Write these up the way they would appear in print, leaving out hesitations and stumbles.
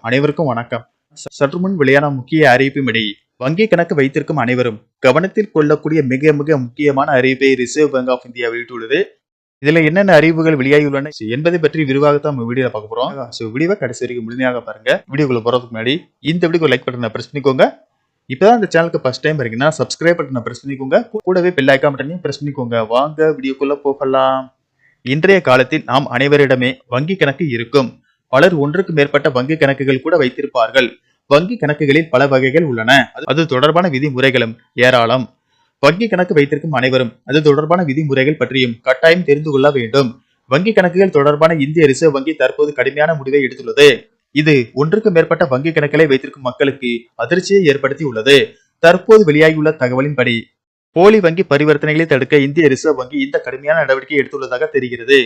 அனைவருக்கும் வணக்கம். சற்று முன் வெளியான முக்கிய அறிவிப்பின்படி வங்கி கணக்கு வைத்திருக்கும் அனைவரும் கவனத்தில் கொள்ளக்கூடிய மிக மிக முக்கியமான அறிவிப்பை ரிசர்வ் பேங்க் ஆஃப் இந்தியா வெளியிட்டுள்ளது. இதுல என்னென்ன அறிவுகள் வெளியாகியுள்ளன என்பதை பற்றி விரிவாகத்தான் நம்ம வீடியோல பார்க்க போறோம். வீடியோவை கடைசி வரைக்கும் முழுமையாக பாருங்க. வீடியோக்குள்ள போறதுக்கு முன்னாடி இந்த வீடியோக்கு லைக் பட்டனை பிரஸ் பண்ணிக்கோங்க. இப்பதான் இந்த சேனலுக்கு ஃபர்ஸ்ட் டைம் இருக்கீங்கன்னா சப்ஸ்கிரைப் பட்டனை பிரஸ் பண்ணிக்கோங்க. கூடவே பெல் ஐகான் பட்டனையும் பிரஸ் பண்ணிக்கோங்க. வாங்க வீடியோக்குள்ள போகலாம். இன்றைய காலத்தில் நாம் அனைவரிடமே வங்கி கணக்கு இருக்கும். பலர் ஒன்றுக்கு மேற்பட்ட வங்கி கணக்குகள் கூட வைத்திருப்பார்கள். வங்கி கணக்குகளில் பல வகைகள் உள்ளன. அது தொடர்பான விதிமுறைகளும் ஏராளம். வங்கி கணக்கு வைத்திருக்கும் அனைவரும் அது தொடர்பான விதிமுறைகள் பற்றியும் கட்டாயம் தெரிந்து கொள்ள வேண்டும். வங்கி கணக்குகள் தொடர்பான இந்திய ரிசர்வ் வங்கி தற்போது கடுமையான முடிவை எடுத்துள்ளது. இது ஒன்றுக்கு மேற்பட்ட வங்கி கணக்குகளை வைத்திருக்கும் மக்களுக்கு அதிர்ச்சியை ஏற்படுத்தி உள்ளது. தற்போது வெளியாகியுள்ள தகவலின்படி போலி வங்கி பரிவர்த்தனைகளை தடுக்க இந்திய ரிசர்வ் வங்கி இந்த கடுமையான நடவடிக்கை எடுத்துள்ளதாக தெரிகிறது.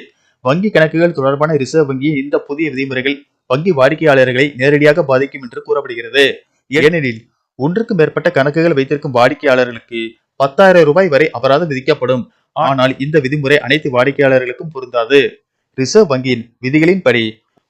வங்கி கணக்குகள் தொடர்பான ரிசர்வ் வங்கியின் இந்த புதிய விதிமுறைகள் வங்கி வாடிக்கையாளர்களை நேரடியாக பாதிக்கும் என்று கூறப்படுகிறது. ஏனெனில் ஒன்றுக்கு மேற்பட்ட கணக்குகள் வைத்திருக்கும் வாடிக்கையாளர்களுக்கு 10,000 ரூபாய் வரை அபராதம் விதிக்கப்படும். ஆனால் இந்த விதிமுறை அனைத்து வாடிக்கையாளர்களுக்கும் பொருந்தாது. ரிசர்வ் வங்கியின் விதிகளின்படி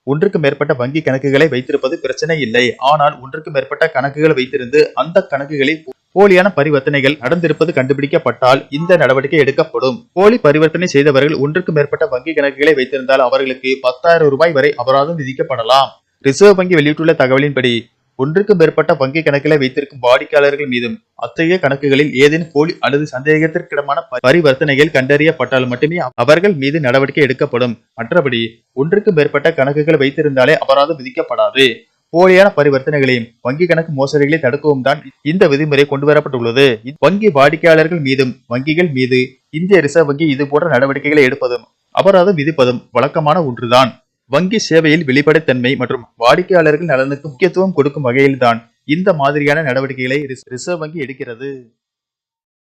ஒன்றுக்கு மேற்பட்ட வங்கி கணக்குகளை வைத்திருப்பது பிரச்சனை இல்லை. ஆனால் ஒன்றுக்கு மேற்பட்ட கணக்குகள் வைத்திருந்து அந்த கணக்குகளில் போலியான பரிவர்த்தனைகள் நடந்திருப்பது கண்டுபிடிக்கப்பட்டால் இந்த நடவடிக்கை எடுக்கப்படும். போலி பரிவர்த்தனை செய்தவர்கள் ஒன்றுக்கு மேற்பட்ட வங்கி கணக்குகளை வைத்திருந்தால் அவர்களுக்கு 10,000 ரூபாய் வரை அபராதம் விதிக்கப்படலாம். ரிசர்வ் வங்கி வெளியிட்டுள்ள தகவலின்படி ஒன்றுக்கு மேற்பட்ட வங்கி கணக்குகளை வைத்திருக்கும் வாடிக்கையாளர்கள் மீதும் அத்தகைய கணக்குகளில் ஏதேனும் போலி அல்லது சந்தேகத்திற்கிடமான பரிவர்த்தனைகள் கண்டறியப்பட்டால் மட்டுமே அவர்கள் மீது நடவடிக்கை எடுக்கப்படும். மற்றபடி ஒன்றுக்கு மேற்பட்ட கணக்குகள் வைத்திருந்தாலே அபராதம் விதிக்கப்படாது. போலியான பரிவர்த்தனைகளையும் வங்கி கணக்கு மோசடிகளை தடுக்கவும் தான் இந்த விதிமுறை கொண்டு வரப்பட்டுள்ளது. வங்கி வாடிக்கையாளர்கள் மீதும் வங்கிகள் மீது இந்திய ரிசர்வ் வங்கி இது போன்ற நடவடிக்கைகளை எடுப்பதும் அபராதம் விதிப்பதும் வழக்கமான ஒன்றுதான். வங்கி சேவையில் வெளிப்படைத்தன்மை மற்றும் வாடிக்கையாளர்கள் நலனுக்கு முக்கியத்துவம் கொடுக்கும் வகையில்தான் இந்த மாதிரியான நடவடிக்கைகளை ரிசர்வ் வங்கி எடுக்கிறது.